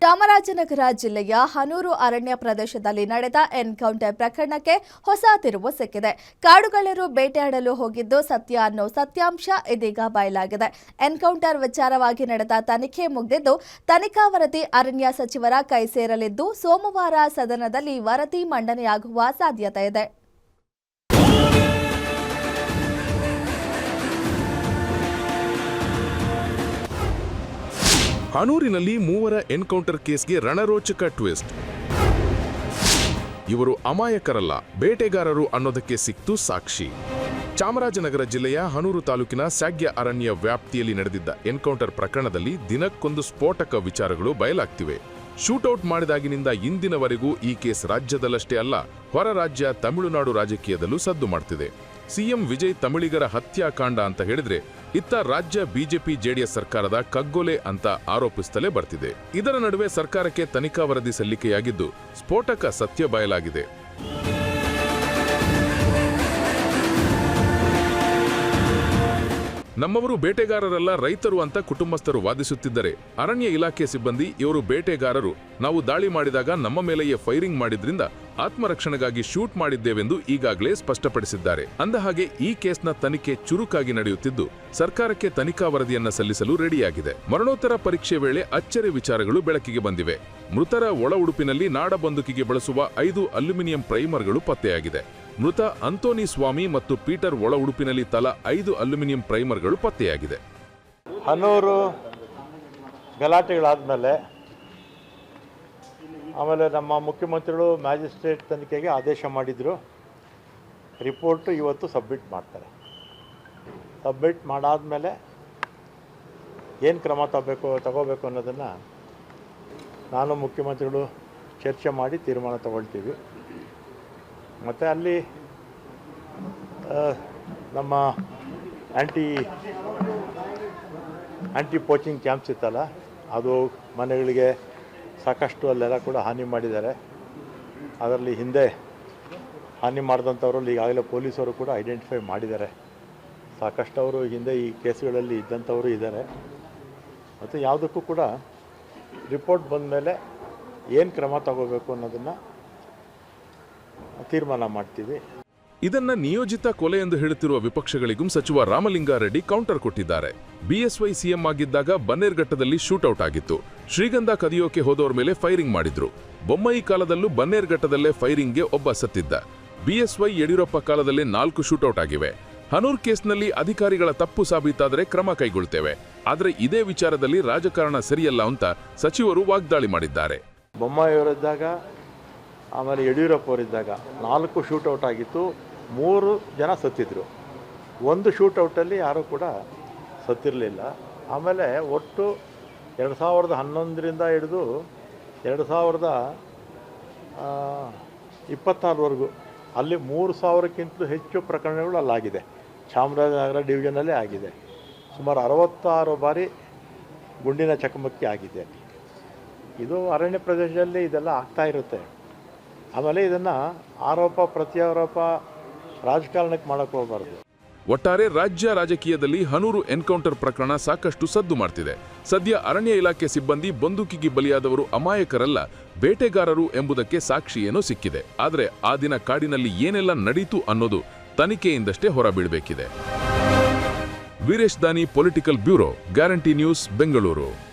ಚಾಮರಾಜನಗರ ಜಿಲ್ಲೆಯ ಹನೂರು ಅರಣ್ಯ ಪ್ರದೇಶದಲ್ಲಿ ನಡೆದ ಎನ್ಕೌಂಟರ್ ಪ್ರಕರಣಕ್ಕೆ ಹೊಸ ತಿರುವು ಸಿಕ್ಕಿದೆ. ಕಾಡುಗಳ್ಳರು ಬೇಟೆಯಾಡಲು ಹೋಗಿದ್ದು ಸತ್ಯ ಅನ್ನೋ ಸತ್ಯಾಂಶ ಇದೀಗ ಬಯಲಾಗಿದೆ. ಎನ್ಕೌಂಟರ್ ವಿಚಾರವಾಗಿ ನಡೆದ ತನಿಖೆ ಮುಗಿದಿದ್ದು ತನಿಖಾ ವರದಿ ಅರಣ್ಯ ಸಚಿವರ ಕೈ ಸೇರಲಿದ್ದು ಸೋಮವಾರ ಸದನದಲ್ಲಿ ವರದಿ ಮಂಡನೆಯಾಗುವ ಸಾಧ್ಯತೆ ಇದೆ. ಹನೂರಿನಲ್ಲಿ ಮೂವರ ಎನ್ಕೌಂಟರ್ ಕೇಸ್ಗೆ ರಣರೋಚಕ ಟ್ವಿಸ್ಟ್. ಇವರು ಅಮಾಯಕರಲ್ಲ, ಬೇಟೆಗಾರರು ಅನ್ನೋದಕ್ಕೆ ಸಿಕ್ತು ಸಾಕ್ಷಿ. ಚಾಮರಾಜನಗರ ಜಿಲ್ಲೆಯ ಹನೂರು ತಾಲೂಕಿನ ಸ್ಯಾಗ್ಯ ಅರಣ್ಯ ವ್ಯಾಪ್ತಿಯಲ್ಲಿ ನಡೆದಿದ್ದ ಎನ್ಕೌಂಟರ್ ಪ್ರಕರಣದಲ್ಲಿ ದಿನಕ್ಕೊಂದು ಸ್ಫೋಟಕ ವಿಚಾರಗಳು ಬಯಲಾಗ್ತಿವೆ. ಶೂಟೌಟ್ ಮಾಡಿದಾಗಿನಿಂದ ಇಂದಿನವರೆಗೂ ಈ ಕೇಸ್ ರಾಜ್ಯದಲ್ಲಷ್ಟೇ ಅಲ್ಲ, ಹೊರ ರಾಜ್ಯ ತಮಿಳುನಾಡು ರಾಜಕೀಯದಲ್ಲೂ ಸದ್ದು ಮಾಡ್ತಿದೆ. ಸಿಎಂ ವಿಜಯ್ ತಮಿಳಿಗರ ಹತ್ಯಾಕಾಂಡ ಅಂತ ಹೇಳಿದ್ರೆ ಇತ್ತ ರಾಜ್ಯ ಬಿಜೆಪಿ ಜೆಡಿಎಸ್ ಸರ್ಕಾರದ ಕಗ್ಗೊಲೆ ಅಂತ ಆರೋಪಿಸುತ್ತಲೇ ಬರ್ತಿದೆ. ಇದರ ನಡುವೆ ಸರ್ಕಾರಕ್ಕೆ ತನಿಖಾ ವರದಿ ಸಲ್ಲಿಕೆಯಾಗಿದ್ದು ಸ್ಫೋಟಕ ಸತ್ಯ ಬಯಲಾಗಿದೆ. ನಮ್ಮವರು ಬೇಟೆಗಾರರಲ್ಲ, ರೈತರು ಅಂತ ಕುಟುಂಬಸ್ಥರು ವಾದಿಸುತ್ತಿದ್ದರೆ ಅರಣ್ಯ ಇಲಾಖೆ ಸಿಬ್ಬಂದಿ ಇವರು ಬೇಟೆಗಾರರು, ನಾವು ದಾಳಿ ಮಾಡಿದಾಗ ನಮ್ಮ ಮೇಲೆಯೇ ಫೈರಿಂಗ್ ಮಾಡಿದ್ರಿಂದ ಆತ್ಮರಕ್ಷಣೆಗಾಗಿ ಶೂಟ್ ಮಾಡಿದ್ದೇವೆಂದು ಈಗಾಗಲೇ ಸ್ಪಷ್ಟಪಡಿಸಿದ್ದಾರೆ. ಅಂದಹಾಗೆ ಈ ಕೇಸ್ನ ತನಿಖೆ ಚುರುಕಾಗಿ ನಡೆಯುತ್ತಿದ್ದು ಸರ್ಕಾರಕ್ಕೆ ತನಿಖಾ ವರದಿಯನ್ನ ಸಲ್ಲಿಸಲು ರೆಡಿಯಾಗಿದೆ. ಮರಣೋತ್ತರ ಪರೀಕ್ಷೆ ವೇಳೆ ಅಚ್ಚರಿ ವಿಚಾರಗಳು ಬೆಳಕಿಗೆ ಬಂದಿವೆ. ಮೃತರ ಒಳ ಉಡುಪಿನಲ್ಲಿ ನಾಡ ಬಂದೂಕಿಗೆ ಬಳಸುವ 5 ಅಲ್ಯೂಮಿನಿಯಂ ಪ್ರೈಮರ್ಗಳು ಪತ್ತೆಯಾಗಿದೆ. ಮೃತ ಅಂತೋನಿ ಸ್ವಾಮಿ ಮತ್ತು ಪೀಟರ್ ಒಳ ಉಡುಪಿನಲ್ಲಿ ತಲಾ 5 ಅಲ್ಯೂಮಿನಿಯಂ ಪ್ರೈಮರ್ಗಳು ಪತ್ತೆಯಾಗಿದೆ. ಹನೂರು ಗಲಾಟೆಗಳಾದಮೇಲೆ ಆಮೇಲೆ ನಮ್ಮ ಮುಖ್ಯಮಂತ್ರಿಗಳು ಮ್ಯಾಜಿಸ್ಟ್ರೇಟ್ ತನಿಖೆಗೆ ಆದೇಶ ಮಾಡಿದರು. ರಿಪೋರ್ಟು ಇವತ್ತು ಸಬ್ಮಿಟ್ ಮಾಡ್ತಾರೆ. ಸಬ್ಮಿಟ್ ಮಾಡಾದಮೇಲೆ ಏನು ಕ್ರಮ ತಗೋಬೇಕು ಅನ್ನೋದನ್ನು ನಾನು ಮುಖ್ಯಮಂತ್ರಿಗಳು ಚರ್ಚೆ ಮಾಡಿ ತೀರ್ಮಾನ ತಗೊಳ್ತೀವಿ. ಮತ್ತು ಅಲ್ಲಿ ನಮ್ಮ ಆ್ಯಂಟಿ ಪೋಚಿಂಗ್ ಕ್ಯಾಂಪ್ಸ್ ಇತ್ತಲ್ಲ, ಅದು ಮನೆಗಳಿಗೆ ಸಾಕಷ್ಟು ಅಲ್ಲೆಲ್ಲ ಕೂಡ ಹಾನಿ ಮಾಡಿದ್ದಾರೆ. ಅದರಲ್ಲಿ ಹಿಂದೆ ಹಾನಿ ಮಾಡಿದಂಥವ್ರಲ್ಲಿ ಈಗಾಗಲೇ ಪೊಲೀಸರು ಕೂಡ ಐಡೆಂಟಿಫೈ ಮಾಡಿದ್ದಾರೆ. ಸಾಕಷ್ಟು ಅವರು ಹಿಂದೆ ಈ ಕೇಸ್ಗಳಲ್ಲಿ ಇದ್ದಂಥವರು ಇದ್ದಾರೆ. ಮತ್ತು ಯಾವುದಕ್ಕೂ ಕೂಡ ರಿಪೋರ್ಟ್ ಬಂದ ಮೇಲೆ ಏನು ಕ್ರಮ ತಗೋಬೇಕು ಅನ್ನೋದನ್ನು ತೀರ್ಮಾನ ಮಾಡ್ತೀವಿ. ಇದನ್ನ ನಿಯೋಜಿತ ಕೊಲೆ ಎಂದು ಹೇಳುತ್ತಿರುವ ವಿಪಕ್ಷಗಳಿಗೂ ಸಚಿವ ರಾಮಲಿಂಗಾರೆಡ್ಡಿ ಕೌಂಟರ್ ಕೊಟ್ಟಿದ್ದಾರೆ. ಬಿಎಸ್ವೈ ಸಿಎಂ ಆಗಿದ್ದಾಗ ಬನ್ನೇರ್ಘಟ್ಟದಲ್ಲಿ ಶೂಟೌಟ್ ಆಗಿತ್ತು. ಶ್ರೀಗಂಧ ಕದಿಯೋಕೆ ಹೋದವರ ಮೇಲೆ ಫೈರಿಂಗ್ ಮಾಡಿದ್ರು. ಬೊಮ್ಮಾಯಿ ಕಾಲದಲ್ಲೂ ಬನ್ನೇರ್ಘಟ್ಟದಲ್ಲೇ ಫೈರಿಂಗ್ಗೆ ಒಬ್ಬ ಸತ್ತಿದ್ದ. ಬಿಎಸ್ವೈ ಯಡಿಯೂರಪ್ಪ ಕಾಲದಲ್ಲೇ 4 ಶೂಟೌಟ್ ಆಗಿವೆ. ಹನೂರ್ ಕೇಸ್ನಲ್ಲಿ ಅಧಿಕಾರಿಗಳ ತಪ್ಪು ಸಾಬೀತಾದರೆ ಕ್ರಮ ಕೈಗೊಳ್ಳುತ್ತೇವೆ, ಆದರೆ ಇದೇ ವಿಚಾರದಲ್ಲಿ ರಾಜಕಾರಣ ಸರಿಯಲ್ಲ ಅಂತ ಸಚಿವರು ವಾಗ್ದಾಳಿ ಮಾಡಿದ್ದಾರೆ. ಬೊಮ್ಮಾಯಿಯವರಿದ್ದಾಗ ಆಮೇಲೆ ಯಡಿಯೂರಪ್ಪವರಿದ್ದಾಗ 4 ಶೂಟೌಟ್ ಆಗಿತ್ತು. 3 ಜನ ಸತ್ತಿದ್ರು. 1 ಶೂಟೌಟಲ್ಲಿ ಯಾರೂ ಕೂಡ ಸತ್ತಿರಲಿಲ್ಲ. ಆಮೇಲೆ ಒಟ್ಟು 2011ರಿಂದ ಹಿಡಿದು 2026ವರೆಗೂ ಅಲ್ಲಿ 3000ಕ್ಕಿಂತಲೂ ಹೆಚ್ಚು ಪ್ರಕರಣಗಳು ಅಲ್ಲಾಗಿದೆ. ಚಾಮರಾಜನಗರ ಡಿವಿಷನಲ್ಲೇ ಆಗಿದೆ. ಸುಮಾರು 66 ಬಾರಿ ಗುಂಡಿನ ಚಕಮಕಿ ಆಗಿದೆ. ಇದು ಅರಣ್ಯ ಪ್ರದೇಶದಲ್ಲಿ ಇದೆಲ್ಲ ಆಗ್ತಾ ಇರುತ್ತೆ. ಆಮೇಲೆ ಇದನ್ನು ಆರೋಪ ಪ್ರತ್ಯಾರೋಪ ರಾಜಕಾರಣಕ್ಕೆ ಮಾಡೋಕ್ಕೆ ಹೋಗಬಾರ್ದು. ಒಟ್ಟಾರೆ ರಾಜ್ಯ ರಾಜಕೀಯದಲ್ಲಿ ಹನೂರು ಎನ್ಕೌಂಟರ್ ಪ್ರಕರಣ ಸಾಕಷ್ಟು ಸದ್ದು ಮಾಡ್ತಿದೆ. ಸದ್ಯ ಅರಣ್ಯ ಇಲಾಖೆ ಸಿಬ್ಬಂದಿ ಬಂದೂಕಿಗೆ ಬಲಿಯಾದವರು ಅಮಾಯಕರಲ್ಲ, ಬೇಟೆಗಾರರು ಎಂಬುದಕ್ಕೆ ಸಾಕ್ಷಿ ಏನೋ ಸಿಕ್ಕಿದೆ. ಆದರೆ ಆ ದಿನ ಕಾಡಿನಲ್ಲಿ ಏನೆಲ್ಲ ನಡೀತು ಅನ್ನೋದು ತನಿಖೆಯಿಂದಷ್ಟೇ ಹೊರಬೀಳಬೇಕಿದೆ. ವೀರೇಶ್ ದಾನಿ, political bureau, guarantee news, Bengaluru.